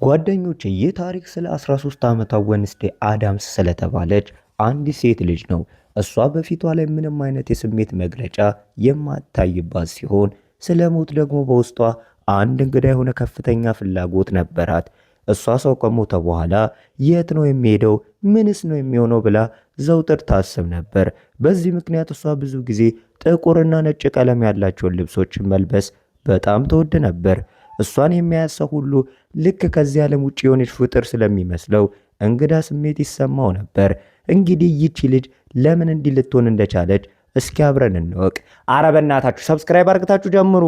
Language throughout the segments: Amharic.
ጓደኞቼ ይህ ታሪክ ስለ 13 ዓመቷ ወንስዴ አዳምስ ስለተባለች አንዲት ሴት ልጅ ነው። እሷ በፊቷ ላይ ምንም አይነት የስሜት መግለጫ የማታይባት ሲሆን ስለ ሞት ደግሞ በውስጧ አንድ እንግዳ የሆነ ከፍተኛ ፍላጎት ነበራት። እሷ ሰው ከሞተ በኋላ የት ነው የሚሄደው? ምንስ ነው የሚሆነው ብላ ዘውትር ታስብ ነበር። በዚህ ምክንያት እሷ ብዙ ጊዜ ጥቁርና ነጭ ቀለም ያላቸውን ልብሶችን መልበስ በጣም ትወድ ነበር። እሷን የሚያያት ሰው ሁሉ ልክ ከዚህ ዓለም ውጭ የሆነች ፍጥር ስለሚመስለው እንግዳ ስሜት ይሰማው ነበር። እንግዲህ ይቺ ልጅ ለምን እንዲህ ልትሆን እንደቻለች እስኪ አብረን እንወቅ። አረ በእናታችሁ ሰብስክራይብ አርግታችሁ ጀምሩ።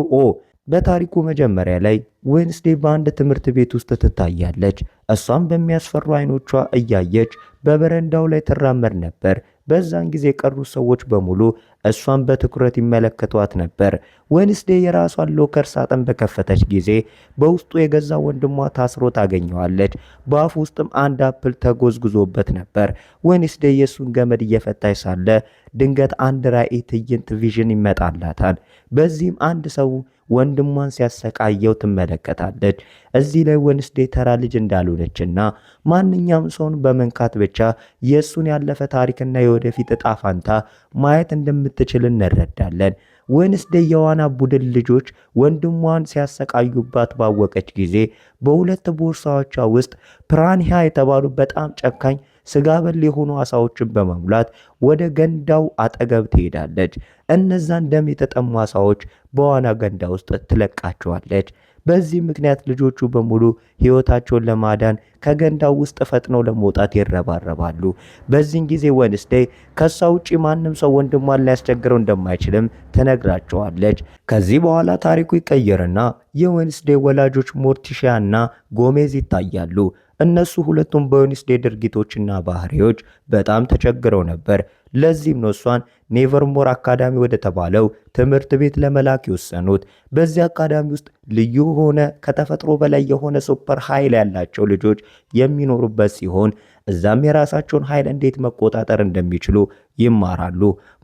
በታሪኩ መጀመሪያ ላይ ዌንስዴ በአንድ ትምህርት ቤት ውስጥ ትታያለች። እሷም በሚያስፈሩ አይኖቿ እያየች በበረንዳው ላይ ትራመድ ነበር። በዛን ጊዜ የቀሩት ሰዎች በሙሉ እሷን በትኩረት ይመለከቷት ነበር። ዌንስዴ የራሷን ሎከር ሳጥን በከፈተች ጊዜ በውስጡ የገዛ ወንድሟ ታስሮ ታገኘዋለች። በአፉ ውስጥም አንድ አፕል ተጎዝጉዞበት ነበር። ዌንስዴ የእሱን ገመድ እየፈታች ሳለ ድንገት አንድ ራዕይ ትዕይንት ቪዥን ይመጣላታል። በዚህም አንድ ሰው ወንድሟን ሲያሰቃየው ትመለከታለች። እዚህ ላይ ዌንስዴ ተራ ልጅ እንዳልሆነችና ማንኛውም ሰውን በመንካት ብቻ የእሱን ያለፈ ታሪክና የወደፊት እጣ ፋንታ ማየት እንደምትችል እንረዳለን። ዌንስዴ የዋና ቡድን ልጆች ወንድሟን ሲያሰቃዩባት ባወቀች ጊዜ በሁለት ቦርሳዎቿ ውስጥ ፒራንሃ የተባሉ በጣም ጨካኝ ስጋ በል የሆኑ አሳዎችን በመሙላት ወደ ገንዳው አጠገብ ትሄዳለች። እነዛን ደም የተጠሙ አሳዎች በዋና ገንዳ ውስጥ ትለቃቸዋለች። በዚህ ምክንያት ልጆቹ በሙሉ ሕይወታቸውን ለማዳን ከገንዳው ውስጥ ፈጥነው ለመውጣት ይረባረባሉ። በዚህን ጊዜ ዌንስዴ ከሷ ውጪ ማንም ሰው ወንድሟን ሊያስቸግረው እንደማይችልም ትነግራቸዋለች። ከዚህ በኋላ ታሪኩ ይቀየርና የዌንስዴ ወላጆች ሞርቲሺያ እና ጎሜዝ ይታያሉ። እነሱ ሁለቱም በዌንስዴ ድርጊቶችና ባህሪዎች በጣም ተቸግረው ነበር። ለዚህም ነው እሷን ኔቨርሞር አካዳሚ ወደ ተባለው ትምህርት ቤት ለመላክ የወሰኑት። በዚህ አካዳሚ ውስጥ ልዩ ሆነ ከተፈጥሮ በላይ የሆነ ሱፐር ኃይል ያላቸው ልጆች የሚኖሩበት ሲሆን እዛም የራሳቸውን ኃይል እንዴት መቆጣጠር እንደሚችሉ ይማራሉ።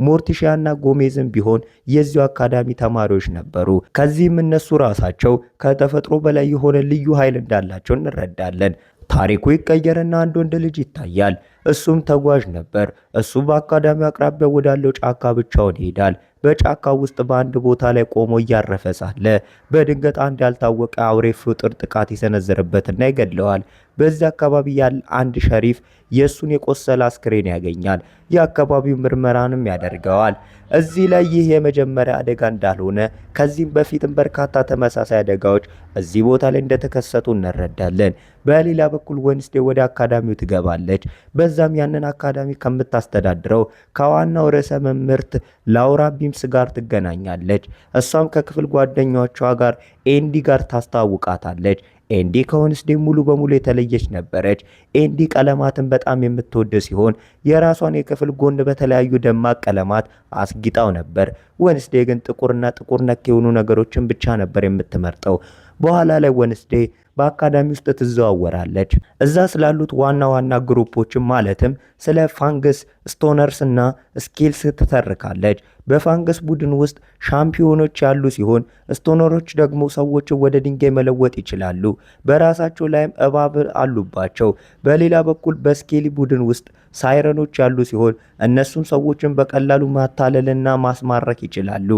ሞርቲሺያና ጎሜዝም ቢሆን የዚሁ አካዳሚ ተማሪዎች ነበሩ። ከዚህም እነሱ ራሳቸው ከተፈጥሮ በላይ የሆነ ልዩ ኃይል እንዳላቸው እንረዳለን። ታሪኩ ይቀየርና አንድ ወንድ ልጅ ይታያል። እሱም ተጓዥ ነበር። እሱ በአካዳሚው አቅራቢያ ወዳለው ጫካ ብቻውን ይሄዳል። በጫካ ውስጥ በአንድ ቦታ ላይ ቆሞ እያረፈ ሳለ በድንገት አንድ ያልታወቀ አውሬ ፍጡር ጥቃት ይሰነዝርበትና ይገድለዋል። በዚህ አካባቢ ያለ አንድ ሸሪፍ የእሱን የቆሰለ አስክሬን ያገኛል። የአካባቢው ምርመራንም ያደርገዋል። እዚህ ላይ ይህ የመጀመሪያ አደጋ እንዳልሆነ ከዚህም በፊትም በርካታ ተመሳሳይ አደጋዎች እዚህ ቦታ ላይ እንደተከሰቱ እንረዳለን። በሌላ በኩል ዌንስዴ ወደ አካዳሚው ትገባለች። በዛም ያንን አካዳሚ ከምታስተዳድረው ከዋናው ርዕሰ መምህርት ላውራ ቢምስ ጋር ትገናኛለች። እሷም ከክፍል ጓደኞቿ ጋር ኤንዲ ጋር ታስተዋውቃታለች። ኤንዲ ከዌንስዴ ሙሉ በሙሉ የተለየች ነበረች። ኤንዲ ቀለማትን በጣም የምትወድ ሲሆን የራሷን የክፍል ጎን በተለያዩ ደማቅ ቀለማት አስጊጣው ነበር። ዌንስዴ ግን ጥቁርና ጥቁር ነክ የሆኑ ነገሮችን ብቻ ነበር የምትመርጠው። በኋላ ላይ ዌንስዴ በአካዳሚ ውስጥ ትዘዋወራለች። እዛ ስላሉት ዋና ዋና ግሩፖችን ማለትም ስለ ፋንገስ፣ ስቶነርስ እና ስኬልስ ትተርካለች። በፋንገስ ቡድን ውስጥ ሻምፒዮኖች ያሉ ሲሆን ስቶነሮች ደግሞ ሰዎችን ወደ ድንጋይ መለወጥ ይችላሉ። በራሳቸው ላይም እባብ አሉባቸው። በሌላ በኩል በስኬሊ ቡድን ውስጥ ሳይረኖች ያሉ ሲሆን እነሱም ሰዎችን በቀላሉ ማታለልና ማስማረክ ይችላሉ።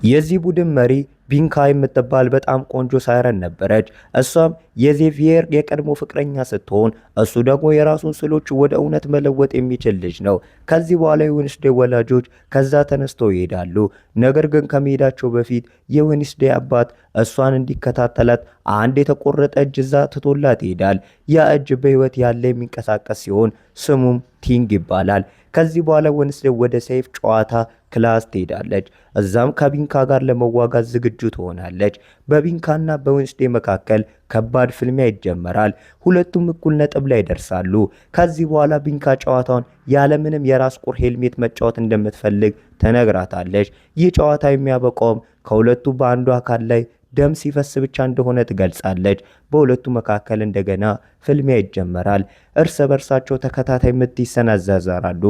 የዚህ ቡድን መሪ ቢንካ የምትባል በጣም ቆንጆ ሳይረን ነበረች። እሷም የዜቪየር የቀድሞ ፍቅረኛ ስትሆን እሱ ደግሞ የራሱን ስሎች ወደ እውነት መለወጥ የሚችል ልጅ ነው። ከዚህ በኋላ የዌንስዴ ወላጆች ከዛ ተነስተው ይሄዳሉ። ነገር ግን ከመሄዳቸው በፊት የዌንስዴ አባት እሷን እንዲከታተላት አንድ የተቆረጠ እጅ እዛ ትቶላት ይሄዳል። ያ እጅ በህይወት ያለ የሚንቀሳቀስ ሲሆን ስሙም ቲንግ ይባላል። ከዚህ በኋላ ዌንስዴ ወደ ሰይፍ ጨዋታ ክላስ ትሄዳለች። እዛም ከቢንካ ጋር ለመዋጋት ዝግጁ ትሆናለች። በቢንካና በዌንስዴ መካከል ከባድ ፍልሚያ ይጀመራል። ሁለቱም እኩል ነጥብ ላይ ይደርሳሉ። ከዚህ በኋላ ቢንካ ጨዋታውን ያለምንም የራስ ቁር ሄልሜት መጫወት እንደምትፈልግ ተነግራታለች። ይህ ጨዋታ የሚያበቃውም ከሁለቱ በአንዱ አካል ላይ ደም ሲፈስ ብቻ እንደሆነ ትገልጻለች። በሁለቱ መካከል እንደገና ፍልሚያ ይጀመራል። እርስ በርሳቸው ተከታታይ ምት ይሰነዛዘራሉ።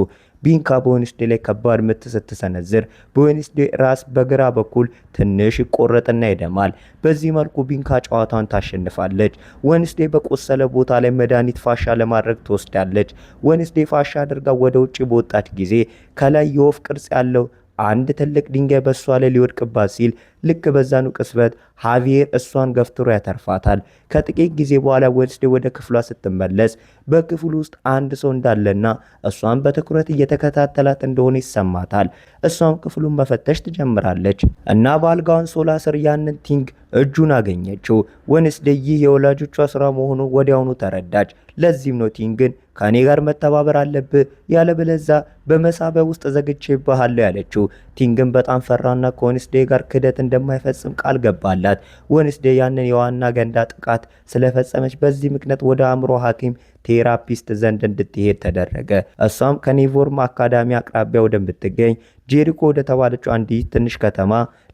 ቢንካ በዌንስዴ ላይ ከባድ ምት ስትሰነዝር በዌንስዴ ራስ በግራ በኩል ትንሽ ይቆረጥና ይደማል። በዚህ መልኩ ቢንካ ጨዋታውን ታሸንፋለች። ዌንስዴ በቆሰለ ቦታ ላይ መድኃኒት ፋሻ ለማድረግ ትወስዳለች። ዌንስዴ ፋሻ አድርጋ ወደ ውጭ በወጣች ጊዜ ከላይ የወፍ ቅርጽ ያለው አንድ ትልቅ ድንጋይ በሷ ላይ ሊወድቅባት ሲል ልክ በዛኑ ቅስበት ሃቪየር እሷን ገፍትሮ ያተርፋታል። ከጥቂት ጊዜ በኋላ ዌንስዴ ወደ ክፍሏ ስትመለስ በክፍሉ ውስጥ አንድ ሰው እንዳለና እሷን በትኩረት እየተከታተላት እንደሆነ ይሰማታል። እሷም ክፍሉን መፈተሽ ትጀምራለች እና በአልጋውን ሶላ ስር ያንን ቲንግ እጁን አገኘችው። ዌንስዴ ይህ የወላጆቿ ስራ መሆኑ ወዲያውኑ ተረዳች። ለዚህም ነው ቲንግን ከኔ ጋር መተባበር አለብህ ያለበለዚያ በመሳቢያ ውስጥ ዘግቼብሃለሁ ያለችው። ቲንግን በጣም ፈራና ከዌንስዴ ጋር ክደት እንደማይፈጽም ቃል ገባላት። ዌንስዴ ያንን የዋና ገንዳ ጥቃት ስለፈጸመች በዚህ ምክንያት ወደ አእምሮ ሐኪም ቴራፒስት ዘንድ እንድትሄድ ተደረገ። እሷም ከኔቮርም አካዳሚ አቅራቢያ ወደምትገኝ ጄሪኮ ወደ ተባለችው አንዲት ትንሽ ከተማ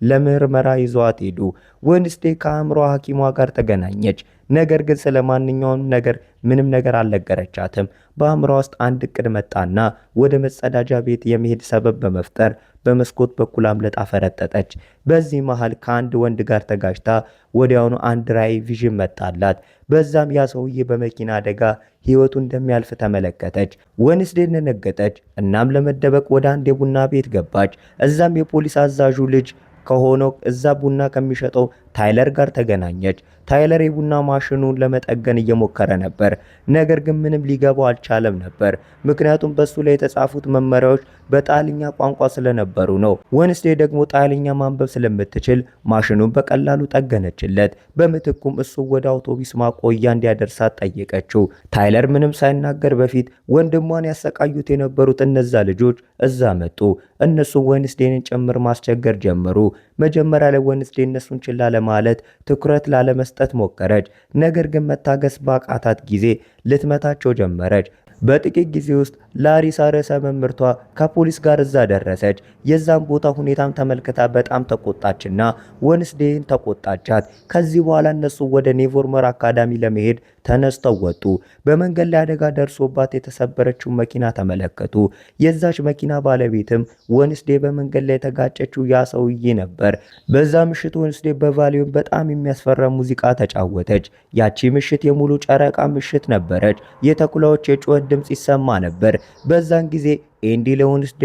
ለምርመራ ይዘዋት ሄዱ። ዌንስዴ ከአእምሮ ሐኪሟ ጋር ተገናኘች። ነገር ግን ስለ ማንኛውም ነገር ምንም ነገር አልነገረቻትም። በአእምሮ ውስጥ አንድ እቅድ መጣና ወደ መጸዳጃ ቤት የመሄድ ሰበብ በመፍጠር በመስኮት በኩል አምልጣ ፈረጠጠች። በዚህ መሃል ከአንድ ወንድ ጋር ተጋጭታ ወዲያውኑ አንድ ራዕይ ቪዥን መጣላት። በዛም ያ ሰውዬ በመኪና አደጋ ህይወቱ እንደሚያልፍ ተመለከተች። ዌንስዴ ደነገጠች። እናም ለመደበቅ ወደ አንድ የቡና ቤት ገባች። እዛም የፖሊስ አዛዡ ልጅ ከሆነው እዛ ቡና ከሚሸጠው ታይለር ጋር ተገናኘች። ታይለር የቡና ማሽኑን ለመጠገን እየሞከረ ነበር። ነገር ግን ምንም ሊገባው አልቻለም ነበር፣ ምክንያቱም በሱ ላይ የተጻፉት መመሪያዎች በጣሊኛ ቋንቋ ስለነበሩ ነው። ዌንስዴ ደግሞ ጣሊኛ ማንበብ ስለምትችል ማሽኑን በቀላሉ ጠገነችለት። በምትኩም እሱ ወደ አውቶቡስ ማቆያ እንዲያደርሳት ጠየቀችው። ታይለር ምንም ሳይናገር በፊት ወንድሟን ያሰቃዩት የነበሩት እነዛ ልጆች እዛ መጡ። እነሱ ዌንስዴንን ጭምር ማስቸገር ጀመሩ። መጀመሪያ ላይ ዌንስዴ እነሱን ችላ ለማለት ትኩረት ላለመስጠት ሞከረች። ነገር ግን መታገስ ባቃታት ጊዜ ልትመታቸው ጀመረች። በጥቂት ጊዜ ውስጥ ላሪሳ ርዕሰ መምህርቷ ከፖሊስ ጋር እዛ ደረሰች። የዛን ቦታ ሁኔታም ተመልክታ በጣም ተቆጣችና ዌንስዴን ተቆጣቻት። ከዚህ በኋላ እነሱ ወደ ኔቮርመር አካዳሚ ለመሄድ ተነስተው ወጡ። በመንገድ ላይ አደጋ ደርሶባት የተሰበረችው መኪና ተመለከቱ። የዛች መኪና ባለቤትም ዌንስዴ በመንገድ ላይ የተጋጨችው ያ ሰውዬ ነበር። በዛ ምሽት ዌንስዴ በቫሊዩም በጣም የሚያስፈራ ሙዚቃ ተጫወተች። ያቺ ምሽት የሙሉ ጨረቃ ምሽት ነበረች። የተኩላዎች የጩኸት ድምጽ ይሰማ ነበር። በዛን ጊዜ ኤንዲ ለዌንስዴ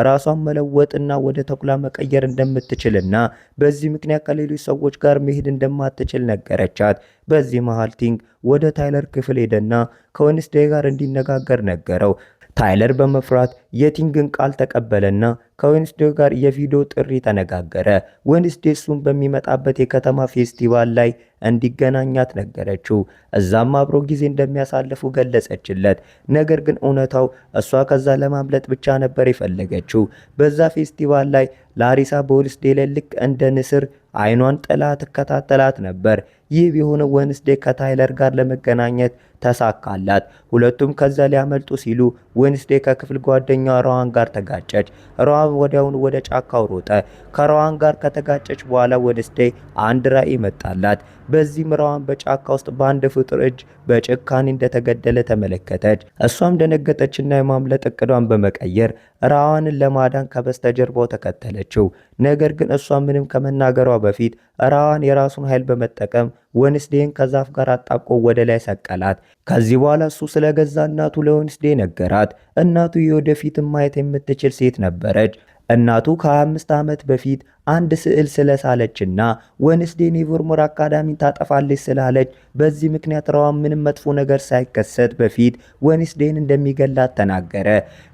ራሷን መለወጥና ወደ ተኩላ መቀየር እንደምትችልና በዚህ ምክንያት ከሌሎች ሰዎች ጋር መሄድ እንደማትችል ነገረቻት። በዚህ መሃል ቲንግ ወደ ታይለር ክፍል ሄደና ከዌንስዴ ጋር እንዲነጋገር ነገረው። ታይለር በመፍራት የቲንግን ቃል ተቀበለና ከዌንስዴ ጋር የቪዲዮ ጥሪ ተነጋገረ። ዌንስዴ እሱን በሚመጣበት የከተማ ፌስቲቫል ላይ እንዲገናኛት ነገረችው። እዛም አብሮ ጊዜ እንደሚያሳልፉ ገለጸችለት። ነገር ግን እውነታው እሷ ከዛ ለማምለጥ ብቻ ነበር የፈለገችው። በዛ ፌስቲቫል ላይ ላሪሳ በዌንስዴ ላይ ልክ እንደ ንስር አይኗን ጥላ ትከታተላት ነበር። ይህ ቢሆን ዌንስዴ ከታይለር ጋር ለመገናኘት ተሳካላት። ሁለቱም ከዛ ሊያመልጡ ሲሉ ዌንስዴ ከክፍል ጓደኛዋ ሮዋን ጋር ተጋጨች። ሮዋን ወዲያውኑ ወደ ጫካው ሮጠ። ከሮዋን ጋር ከተጋጨች በኋላ ዌንስዴ አንድ ራዕይ መጣላት። በዚህም ሮዋን በጫካ ውስጥ በአንድ ፍጡር እጅ በጭካኔ እንደተገደለ ተመለከተች። እሷም ደነገጠችና የማምለጥ እቅዷን በመቀየር ሮዋንን ለማዳን ከበስተጀርባው ተከተለችው። ነገር ግን እሷ ምንም ከመናገሯ በፊት ሮዋን የራሱን ኃይል በመጠቀም ዌንስዴን ከዛፍ ጋር አጣብቆ ወደ ላይ ሰቀላት። ከዚህ በኋላ እሱ ስለገዛ እናቱ ለዌንስዴ ነገራት። እናቱ የወደፊት ማየት የምትችል ሴት ነበረች። እናቱ ከ25 ዓመት በፊት አንድ ስዕል ስለሳለችና ዌንስዴ ኔቨርሞር አካዳሚን ታጠፋለች ስላለች በዚህ ምክንያት ሮዋን ምንም መጥፎ ነገር ሳይከሰት በፊት ዌንስዴን እንደሚገላት ተናገረ።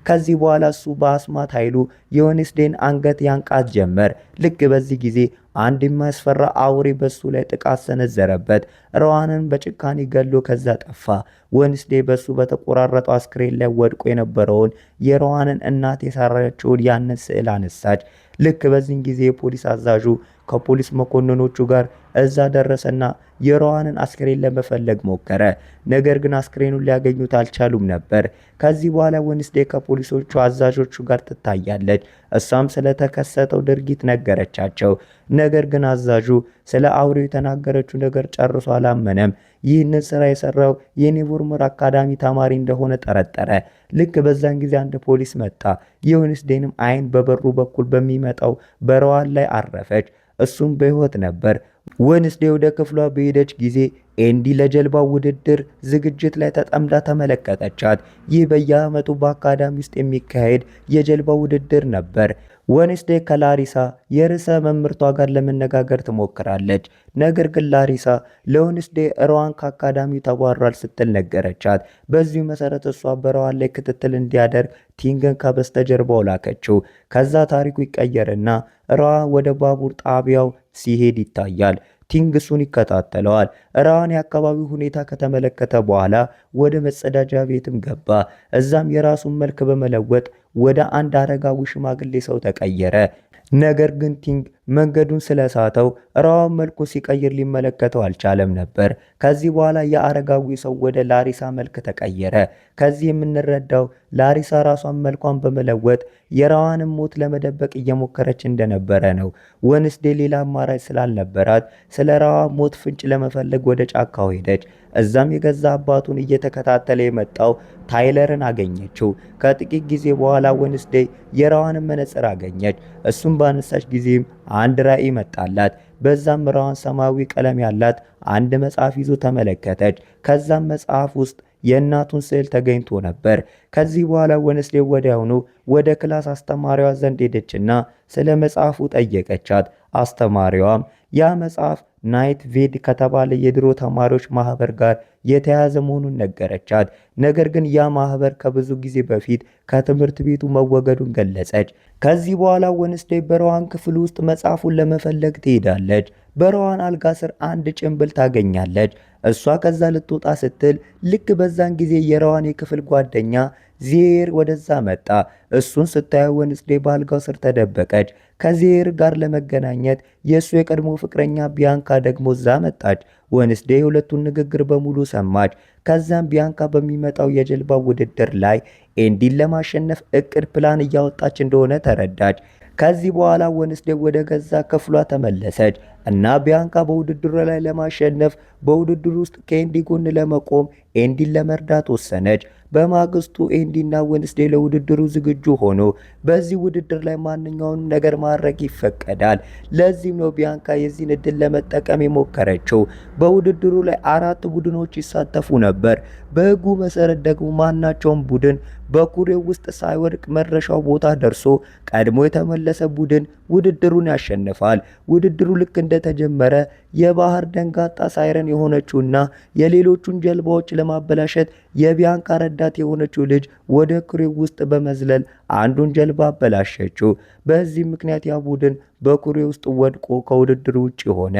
ከዚህ በኋላ እሱ በአስማት ኃይሉ የዌንስዴን አንገት ያንቃት ጀመር። ልክ በዚህ ጊዜ አንድ የማያስፈራ አውሬ በሱ ላይ ጥቃት ሰነዘረበት። ሮዋንን በጭካኔ ገሎ ከዛ ጠፋ። ዌንስዴ በሱ በተቆራረጠው አስክሬን ላይ ወድቆ የነበረውን የሮዋንን እናት የሰራችውን ያንን ስዕል አነሳች። ልክ በዚህን ጊዜ የፖሊስ አዛዡ ከፖሊስ መኮንኖቹ ጋር እዛ ደረሰና የሮዋንን አስክሬን ለመፈለግ ሞከረ። ነገር ግን አስክሬኑን ሊያገኙት አልቻሉም ነበር። ከዚህ በኋላ ወንስዴ ከፖሊሶቹ አዛዦቹ ጋር ትታያለች። እሷም ስለተከሰተው ድርጊት ነገረቻቸው። ነገር ግን አዛዡ ስለ አውሬው የተናገረችው ነገር ጨርሶ አላመነም። ይህንን ስራ የሰራው የኔቨርሞር አካዳሚ ተማሪ እንደሆነ ጠረጠረ። ልክ በዛን ጊዜ አንድ ፖሊስ መጣ። የወንስዴንም አይን በበሩ በኩል በሚመጣው በሮዋን ላይ አረፈች። እሱም በህይወት ነበር። ወንስዴ ወደ ክፍሏ በሄደች ጊዜ ኤንዲ ለጀልባው ውድድር ዝግጅት ላይ ተጠምዳ ተመለከተቻት። ይህ በየዓመቱ በአካዳሚ ውስጥ የሚካሄድ የጀልባው ውድድር ነበር። ወንስዴ ከላሪሳ የርዕሰ መምህርቷ ጋር ለመነጋገር ትሞክራለች። ነገር ግን ላሪሳ ለወንስዴ ሮዋን ከአካዳሚው ተባሯል ስትል ነገረቻት። በዚሁ መሰረት እሷ በሮዋን ላይ ክትትል እንዲያደርግ ቲንግን ከበስተጀርባው ላከችው። ከዛ ታሪኩ ይቀየርና ሮዋን ወደ ባቡር ጣቢያው ሲሄድ ይታያል። ቲንግ እሱን ይከታተለዋል። ሮዋን የአካባቢው ሁኔታ ከተመለከተ በኋላ ወደ መጸዳጃ ቤትም ገባ። እዛም የራሱን መልክ በመለወጥ ወደ አንድ አረጋዊ ሽማግሌ ሰው ተቀየረ። ነገር ግን ቲንግ መንገዱን ስለሳተው ሮዋን መልኩ ሲቀይር ሊመለከተው አልቻለም ነበር። ከዚህ በኋላ የአረጋዊ ሰው ወደ ላሪሳ መልክ ተቀየረ። ከዚህ የምንረዳው ላሪሳ ራሷን መልኳን በመለወጥ የሮዋንን ሞት ለመደበቅ እየሞከረች እንደነበረ ነው። ወንስዴ ሌላ አማራጭ ስላልነበራት ስለ ሮዋን ሞት ፍንጭ ለመፈለግ ወደ ጫካው ሄደች። እዛም የገዛ አባቱን እየተከታተለ የመጣው ታይለርን አገኘችው። ከጥቂት ጊዜ በኋላ ወንስዴ የሮዋንን መነጽር አገኘች። እሱም ባነሳች ጊዜም አንድ ራዕይ መጣላት። በዛም ሮዋን ሰማያዊ ቀለም ያላት አንድ መጽሐፍ ይዞ ተመለከተች። ከዛም መጽሐፍ ውስጥ የእናቱን ስዕል ተገኝቶ ነበር። ከዚህ በኋላ ወንስዴ ወዲያውኑ ወደ ክላስ አስተማሪዋ ዘንድ ሄደችና ስለ መጽሐፉ ጠየቀቻት። አስተማሪዋም ያ መጽሐፍ ናይት ቬድ ከተባለ የድሮ ተማሪዎች ማህበር ጋር የተያያዘ መሆኑን ነገረቻት። ነገር ግን ያ ማህበር ከብዙ ጊዜ በፊት ከትምህርት ቤቱ መወገዱን ገለጸች። ከዚህ በኋላ ወንስዴ በሮዋን ክፍል ውስጥ መጽሐፉን ለመፈለግ ትሄዳለች። በሮዋን አልጋ ስር አንድ ጭንብል ታገኛለች። እሷ ከዛ ልትወጣ ስትል ልክ በዛን ጊዜ የሮዋን የክፍል ጓደኛ ዜር ወደዛ መጣ። እሱን ስታየው ወንስዴ በአልጋው ስር ተደበቀች። ከዜር ጋር ለመገናኘት የእሱ የቀድሞ ፍቅረኛ ቢያንካ ደግሞ እዛ መጣች። ወንስዴ የሁለቱን ንግግር በሙሉ ሰማች። ከዛም ቢያንካ በሚመጣው የጀልባ ውድድር ላይ ኤንዲን ለማሸነፍ እቅድ ፕላን እያወጣች እንደሆነ ተረዳች። ከዚህ በኋላ ወንስዴ ወደ ገዛ ክፍሏ ተመለሰች እና ቢያንካ በውድድሩ ላይ ለማሸነፍ በውድድሩ ውስጥ ከኤንዲ ጎን ለመቆም ኤንዲን ለመርዳት ወሰነች። በማግስቱ ኤንዲና ወንስዴ ለውድድሩ ዝግጁ ሆኖ በዚህ ውድድር ላይ ማንኛውንም ነገር ማድረግ ይፈቀዳል። ለዚህም ነው ቢያንካ የዚህን እድል ለመጠቀም የሞከረችው። በውድድሩ ላይ 4 ቡድኖች ይሳተፉ ነበር። በሕጉ መሰረት ደግሞ ማናቸውም ቡድን በኩሬው ውስጥ ሳይወድቅ መድረሻው ቦታ ደርሶ ቀድሞ የተመለሰ ቡድን ውድድሩን ያሸንፋል። ውድድሩ ልክ እንደተጀመረ የባህር ደንጋጣ ሳይረን የሆነችውና የሌሎቹን ጀልባዎች ለማበላሸት የቢያንካ ረዳት የሆነችው ልጅ ወደ ኩሬው ውስጥ በመዝለል አንዱን ጀልባ አበላሸችው። በዚህ ምክንያት ያ ቡድን በኩሬ ውስጥ ወድቆ ከውድድሩ ውጭ ሆነ።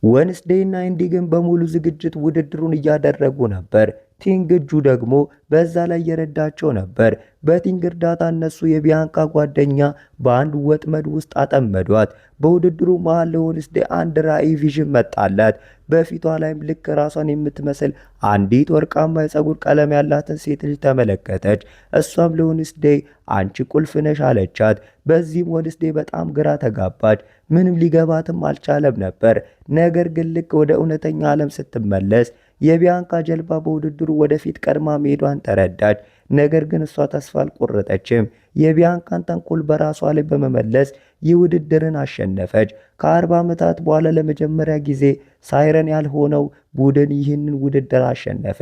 ወንስዴይና ኤንዲ ግን በሙሉ ዝግጅት ውድድሩን እያደረጉ ነበር። ቲንግ እጁ ደግሞ በዛ ላይ የረዳቸው ነበር። በቲንግ እርዳታ እነሱ የቢያንካ ጓደኛ በአንድ ወጥመድ ውስጥ አጠመዷት። በውድድሩ መሃል ለወንስዴ አንድ ራዕይ ቪዥን መጣላት። በፊቷ ላይም ልክ ራሷን የምትመስል አንዲት ወርቃማ የፀጉር ቀለም ያላትን ሴት ልጅ ተመለከተች። እሷም ለወንስዴ አንቺ ቁልፍ ነሽ አለቻት። በዚህም ወንስዴ በጣም ግራ ተጋባች። ምንም ሊገባትም አልቻለም ነበር። ነገር ግን ልክ ወደ እውነተኛ ዓለም ስትመለስ የቢያንካ ጀልባ በውድድሩ ወደፊት ቀድማ መሄዷን ተረዳች። ነገር ግን እሷ ተስፋ አልቆረጠችም። የቢያንካን ተንኮል በራሷ ላይ በመመለስ የውድድርን አሸነፈች። ከ40 ዓመታት በኋላ ለመጀመሪያ ጊዜ ሳይረን ያልሆነው ቡድን ይህንን ውድድር አሸነፈ።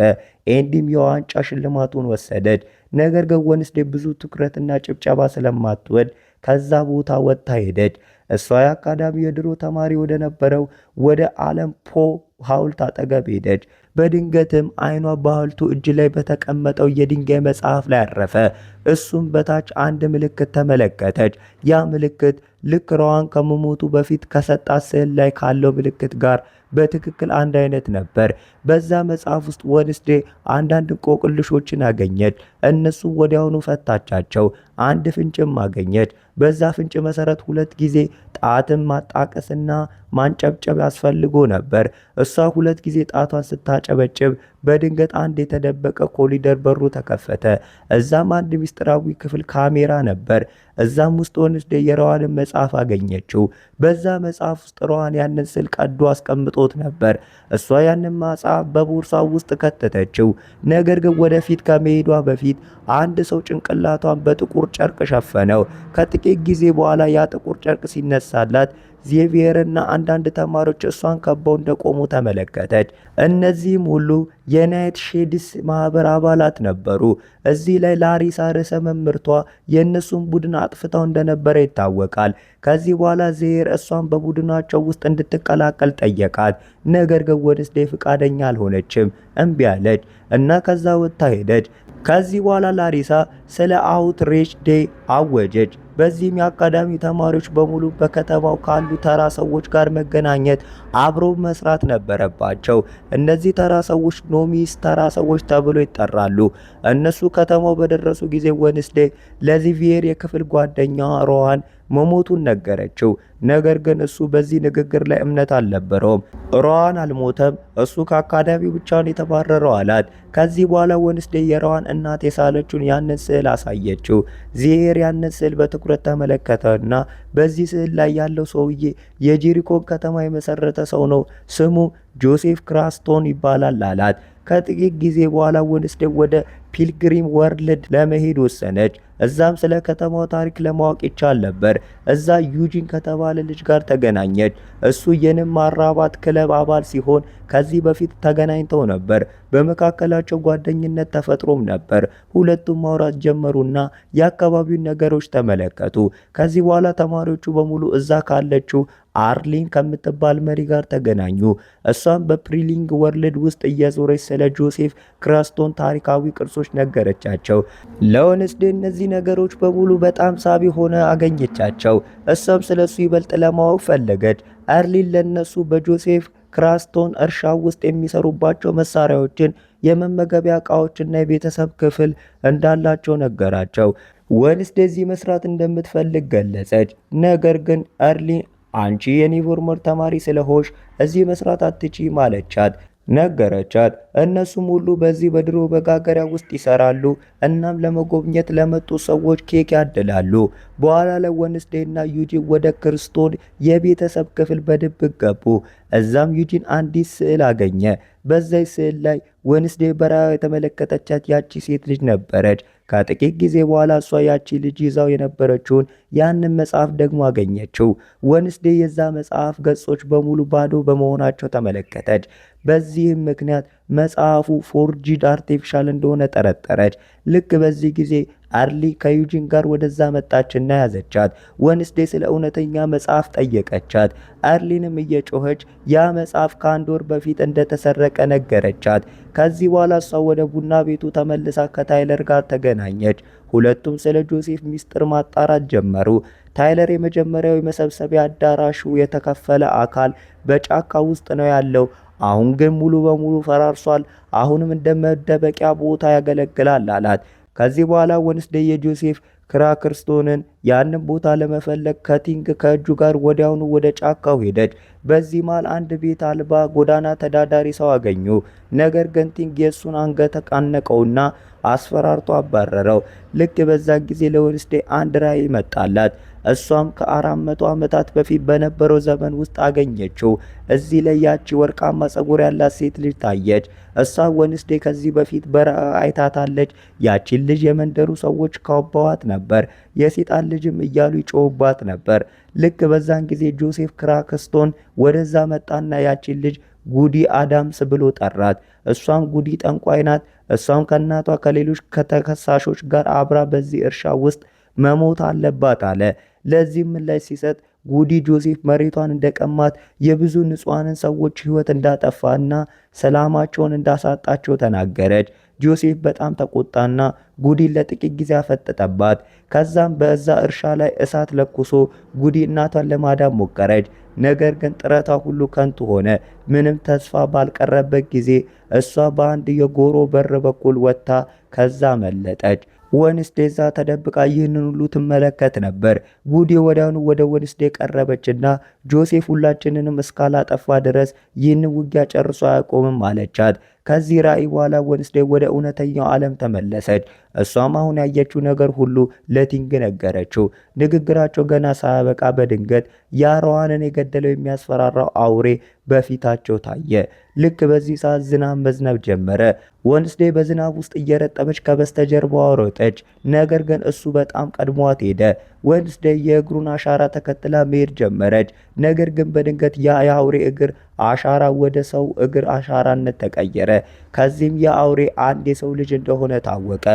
ኤንዲም የዋንጫ ሽልማቱን ወሰደች። ነገር ግን ወንስዴ ብዙ ትኩረትና ጭብጨባ ስለማትወድ ከዛ ቦታ ወጥታ ሄደች። እሷ የአካዳሚ የድሮ ተማሪ ወደ ነበረው ወደ ዓለም ፖ ሐውልት አጠገብ ሄደች። በድንገትም አይኗ በሐውልቱ እጅ ላይ በተቀመጠው የድንጋይ መጽሐፍ ላይ አረፈ። እሱም በታች አንድ ምልክት ተመለከተች። ያ ምልክት ልክ ሮዋን ከመሞቱ በፊት ከሰጣት ስዕል ላይ ካለው ምልክት ጋር በትክክል አንድ አይነት ነበር። በዛ መጽሐፍ ውስጥ ወንስዴ አንዳንድ እንቆቅልሾችን አገኘች። እነሱም ወዲያውኑ ፈታቻቸው። አንድ ፍንጭም አገኘች። በዛ ፍንጭ መሰረት 2 ጊዜ ጣትን ማጣቀስና ማንጨብጨብ ያስፈልጎ ነበር። እሷ 2 ጊዜ ጣቷን ስታጨበጭብ በድንገት አንድ የተደበቀ ኮሊደር በሩ ተከፈተ። እዛም አንድ ሚስጥራዊ ክፍል ካሜራ ነበር። እዛም ውስጥ ወንስዴ የሮዋንን መጽሐፍ አገኘችው። በዛ መጽሐፍ ውስጥ ሮዋን ያንን ስዕል ቀዶ አስቀምጦት ነበር። እሷ ያንን መጽሐፍ በቦርሳው ውስጥ ከተተችው። ነገር ግን ወደፊት ከመሄዷ በፊት አንድ ሰው ጭንቅላቷን በጥቁር ጨርቅ ሸፈነው። ከጥቂት ጊዜ በኋላ ያ ጥቁር ጨርቅ ሲነሳላት ዜቪየርና አንዳንድ ተማሪዎች እሷን ከበው እንደቆሙ ተመለከተች። እነዚህም ሁሉ የናይት ሼድስ ማህበር አባላት ነበሩ። እዚህ ላይ ላሪሳ ርዕሰ መምህርቷ የእነሱን ቡድን አጥፍተው እንደነበረ ይታወቃል። ከዚህ በኋላ ዜር እሷን በቡድናቸው ውስጥ እንድትቀላቀል ጠየቃት። ነገር ግን ወንስዴ ፍቃደኛ አልሆነችም፣ እምቢ አለች እና ከዛ ወጥታ ሄደች። ከዚህ በኋላ ላሪሳ ስለ አውትሬች ዴይ አወጀች። በዚህም የአካዳሚ ተማሪዎች በሙሉ በከተማው ካሉ ተራ ሰዎች ጋር መገናኘት፣ አብረው መስራት ነበረባቸው። እነዚህ ተራ ሰዎች ኖሚስ ተራ ሰዎች ተብሎ ይጠራሉ። እነሱ ከተማው በደረሱ ጊዜ ወንስዴ ለዚቪየር የክፍል ጓደኛዋ ሮዋን መሞቱን ነገረችው። ነገር ግን እሱ በዚህ ንግግር ላይ እምነት አልነበረውም። ሮዋን አልሞተም፣ እሱ ከአካዳሚው ብቻ ነው የተባረረው አላት። ከዚህ በኋላ ወንስዴ የሮዋን እናት የሳለችውን ያንን ስዕል አሳየችው። ዚሄር ያንን ስዕል በትኩረት ተመለከተና በዚህ ስዕል ላይ ያለው ሰውዬ የጄሪኮን ከተማ የመሰረተ ሰው ነው፣ ስሙ ጆሴፍ ክራስቶን ይባላል አላት። ከጥቂት ጊዜ በኋላ ወንስዴ ወደ ፒልግሪም ወርልድ ለመሄድ ወሰነች። እዛም ስለ ከተማው ታሪክ ለማወቅ ይቻል ነበር። እዛ ዩጂን ከተባለ ልጅ ጋር ተገናኘች። እሱ የንብ ማራባት ክለብ አባል ሲሆን ከዚህ በፊት ተገናኝተው ነበር። በመካከላቸው ጓደኝነት ተፈጥሮም ነበር። ሁለቱም ማውራት ጀመሩና የአካባቢውን ነገሮች ተመለከቱ። ከዚህ በኋላ ተማሪዎቹ በሙሉ እዛ ካለችው አርሊን ከምትባል መሪ ጋር ተገናኙ። እሷም በፕሪሊንግ ወርልድ ውስጥ እየዞረች ስለ ጆሴፍ ክራስቶን ታሪካዊ ቅርሶች ነገረቻቸው። ለወንስዴ እነዚህ ነገሮች በሙሉ በጣም ሳቢ ሆነ አገኘቻቸው። እሷም ስለሱ ይበልጥ ለማወቅ ፈለገች። አርሊን ለነሱ በጆሴፍ ክራስቶን እርሻ ውስጥ የሚሰሩባቸው መሳሪያዎችን፣ የመመገቢያ ዕቃዎችና የቤተሰብ ክፍል እንዳላቸው ነገራቸው። ወንስዴ እዚህ መስራት እንደምትፈልግ ገለጸች። ነገር ግን አርሊን አንቺ የኒቮርመር ተማሪ ስለሆንሽ እዚህ መስራት አትችይም አለቻት። ነገረቻት። እነሱም ሁሉ በዚህ በድሮ መጋገሪያ ውስጥ ይሰራሉ። እናም ለመጎብኘት ለመጡ ሰዎች ኬክ ያድላሉ። በኋላ ላይ ወንስዴና ዩጂን ወደ ክርስቶን የቤተሰብ ክፍል በድብቅ ገቡ። እዛም ዩጂን አንዲት ስዕል አገኘ። በዛይ ስዕል ላይ ወንስዴ በራእይ የተመለከተቻት ያቺ ሴት ልጅ ነበረች። ከጥቂት ጊዜ በኋላ እሷ ያቺ ልጅ ይዛው የነበረችውን ያንን መጽሐፍ ደግሞ አገኘችው። ወንስዴ የዛ መጽሐፍ ገጾች በሙሉ ባዶ በመሆናቸው ተመለከተች። በዚህም ምክንያት መጽሐፉ ፎርጂድ አርቲፊሻል እንደሆነ ጠረጠረች። ልክ በዚህ ጊዜ አርሊ ከዩጂን ጋር ወደዛ መጣችና ያዘቻት። ወንስዴ ስለ እውነተኛ መጽሐፍ ጠየቀቻት። አርሊንም እየጮኸች ያ መጽሐፍ ከአንድ ወር በፊት እንደተሰረቀ ነገረቻት። ከዚህ በኋላ እሷ ወደ ቡና ቤቱ ተመልሳ ከታይለር ጋር ተገናኘች። ሁለቱም ስለ ጆሴፍ ሚስጥር ማጣራት ጀመሩ። ታይለር የመጀመሪያው የመሰብሰቢያ አዳራሹ የተከፈለ አካል በጫካ ውስጥ ነው ያለው። አሁን ግን ሙሉ በሙሉ ፈራርሷል። አሁንም እንደ መደበቂያ ቦታ ያገለግላል አላት። ከዚህ በኋላ ወንስዴ የጆሴፍ ክራክርስቶንን ያንን ቦታ ለመፈለግ ከቲንግ ከእጁ ጋር ወዲያውኑ ወደ ጫካው ሄደች። በዚህ መሃል አንድ ቤት አልባ ጎዳና ተዳዳሪ ሰው አገኙ። ነገር ግን ቲንግ የሱን አንገት ተቃነቀውና አስፈራርቶ አባረረው። ልክ በዛን ጊዜ ለወንስዴ አንድ ራዕይ መጣላት። እሷም ከ400 ዓመታት በፊት በነበረው ዘመን ውስጥ አገኘችው። እዚህ ላይ ያቺ ወርቃማ ጸጉር ያላት ሴት ልጅ ታየች። እሷ ወንስዴ ከዚህ በፊት በራእይ አይታታለች። ያቺን ልጅ የመንደሩ ሰዎች ከበዋት ነበር። የሴጣን ልጅም እያሉ ይጮውባት ነበር። ልክ በዛን ጊዜ ጆሴፍ ክራክስቶን ወደዛ መጣና ያቺን ልጅ ጉዲ አዳምስ ብሎ ጠራት። እሷም ጉዲ ጠንቋይ ናት። እሷም ከእናቷ ከሌሎች ከተከሳሾች ጋር አብራ በዚህ እርሻ ውስጥ መሞት አለባት አለ። ለዚህም ምላሽ ሲሰጥ ጉዲ ጆሴፍ መሬቷን እንደቀማት፣ የብዙ ንጹሃንን ሰዎች ሕይወት እንዳጠፋና ሰላማቸውን እንዳሳጣቸው ተናገረች። ጆሴፍ በጣም ተቆጣና ጉዲን ለጥቂት ጊዜ አፈጠጠባት። ከዛም በዛ እርሻ ላይ እሳት ለኩሶ ጉዲ እናቷን ለማዳን ሞከረች። ነገር ግን ጥረቷ ሁሉ ከንቱ ሆነ። ምንም ተስፋ ባልቀረበት ጊዜ እሷ በአንድ የጎሮ በር በኩል ወጥታ ከዛ መለጠች። ወንስዴ እዛ ተደብቃ ይህንን ሁሉ ትመለከት ነበር። ጉዲ ወዲያውኑ ወደ ወንስዴ ቀረበችና ጆሴፍ ሁላችንንም እስካላጠፋ ድረስ ይህንን ውጊያ ጨርሶ አያቆምም አለቻት። ከዚህ ራእይ በኋላ ወንስዴ ወደ እውነተኛው ዓለም ተመለሰች። እሷም አሁን ያየችው ነገር ሁሉ ለቲንግ ነገረችው። ንግግራቸው ገና ሳያበቃ በድንገት ያሮዋንን የገደለው የሚያስፈራራው አውሬ በፊታቸው ታየ። ልክ በዚህ ሰዓት ዝናብ መዝነብ ጀመረ። ወንስዴ በዝናብ ውስጥ እየረጠበች ከበስተጀርባዋ ሮጠች። ነገር ግን እሱ በጣም ቀድሟት ሄደ። ወንስዴ የእግሩን አሻራ ተከትላ መሄድ ጀመረች። ነገር ግን በድንገት የአውሬ እግር አሻራ ወደ ሰው እግር አሻራነት ተቀየረ። ከዚህም የአውሬ አንድ የሰው ልጅ እንደሆነ ታወቀ።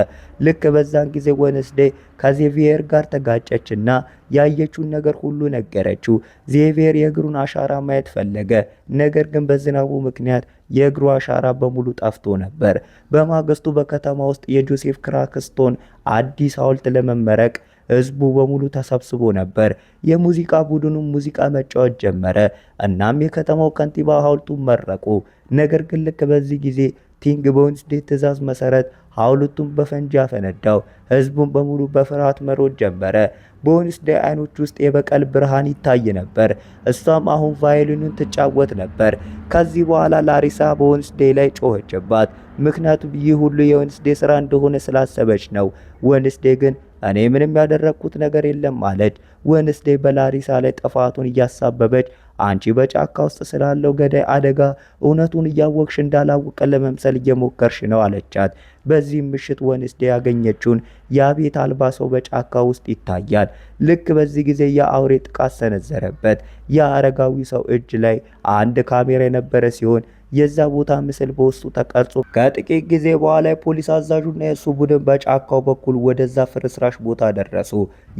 ልክ በዛን ጊዜ ወንስዴ ከዜቪየር ጋር ተጋጨችና ያየችውን ነገር ሁሉ ነገረችው። ዜቪየር የእግሩን አሻራ ማየት ፈለገ። ነገር ግን በዝናቡ ምክንያት የእግሩ አሻራ በሙሉ ጠፍቶ ነበር። በማግስቱ በከተማ ውስጥ የጆሴፍ ክራክስቶን አዲስ ሐውልት ለመመረቅ ህዝቡ በሙሉ ተሰብስቦ ነበር። የሙዚቃ ቡድኑም ሙዚቃ መጫወት ጀመረ። እናም የከተማው ከንቲባ ሐውልቱን መረቁ። ነገር ግን ልክ በዚህ ጊዜ ቲንግ በዌንስዴ ትዕዛዝ መሰረት ሐውልቱን በፈንጂ አፈነዳው። ህዝቡን በሙሉ በፍርሃት መሮጥ ጀመረ። በዌንስዴ አይኖች ውስጥ የበቀል ብርሃን ይታይ ነበር። እሷም አሁን ቫዮሊኑን ትጫወት ነበር። ከዚህ በኋላ ላሪሳ በዌንስዴ ላይ ጮኸችባት። ምክንያቱም ይህ ሁሉ የዌንስዴ ስራ እንደሆነ ስላሰበች ነው። ወንስዴ ግን እኔ ምንም ያደረኩት ነገር የለም አለች። ወንስዴ በላሪሳ ላይ ጥፋቱን እያሳበበች አንቺ በጫካ ውስጥ ስላለው ገዳይ አደጋ እውነቱን እያወቅሽ እንዳላወቀ ለመምሰል እየሞከርሽ ነው አለቻት። በዚህም ምሽት ወንስዴ ያገኘችውን የቤት አልባ ሰው በጫካ ውስጥ ይታያል። ልክ በዚህ ጊዜ የአውሬ ጥቃት ሰነዘረበት። የአረጋዊ ሰው እጅ ላይ አንድ ካሜራ የነበረ ሲሆን የዛ ቦታ ምስል በውስጡ ተቀርጾ ከጥቂት ጊዜ በኋላ የፖሊስ አዛዡና የእሱ ቡድን በጫካው በኩል ወደዛ ፍርስራሽ ቦታ ደረሱ።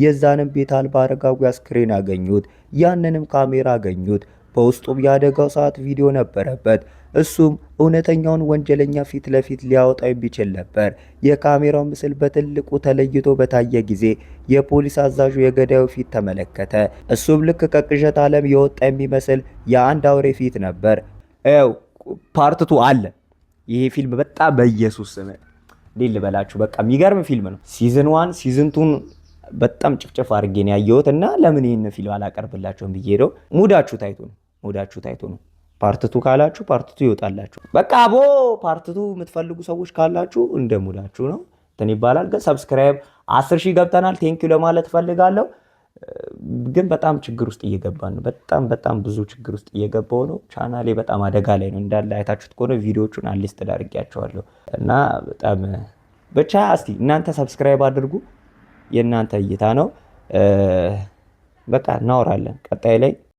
የዛንም ቤት አልባ አረጋዊ አስክሬን አገኙት። ያንንም ካሜራ አገኙት። በውስጡም የአደጋው ሰዓት ቪዲዮ ነበረበት። እሱም እውነተኛውን ወንጀለኛ ፊት ለፊት ሊያወጣው የሚችል ነበር። የካሜራው ምስል በትልቁ ተለይቶ በታየ ጊዜ የፖሊስ አዛዡ የገዳዩ ፊት ተመለከተ። እሱም ልክ ከቅዠት ዓለም የወጣ የሚመስል የአንድ አውሬ ፊት ነበር። ፓርትቱ አለ። ይሄ ፊልም በጣም በኢየሱስ ስም እንዴት ልበላችሁ፣ በቃ የሚገርም ፊልም ነው። ሲዝን 1 ሲዝን 2 በጣም ጭፍጭፍ አድርጌ ነው ያየሁት እና ለምን ይሄን ፊልም አላቀርብላችሁም ብዬ ነው። ሙዳችሁ ታይቶ ነው። ፓርትቱ ካላችሁ ፓርትቱ ይወጣላችሁ። በቃ አቦ ፓርትቱ የምትፈልጉ ሰዎች ካላችሁ እንደ ሙዳችሁ ነው እንትን ይባላል። ግን ሰብስክራይብ 10,000 ገብተናል። ቴንኪዩ ለማለት ፈልጋለሁ። ግን በጣም ችግር ውስጥ እየገባን ነው። በጣም ብዙ ችግር ውስጥ እየገባው ነው። ቻናሌ በጣም አደጋ ላይ ነው። እንዳለ አይታችሁት ከሆነ ቪዲዮቹን አሊስት አድርጌያቸዋለሁ እና በጣም ብቻ እስቲ እናንተ ሰብስክራይብ አድርጉ። የእናንተ እይታ ነው። በቃ እናወራለን ቀጣይ ላይ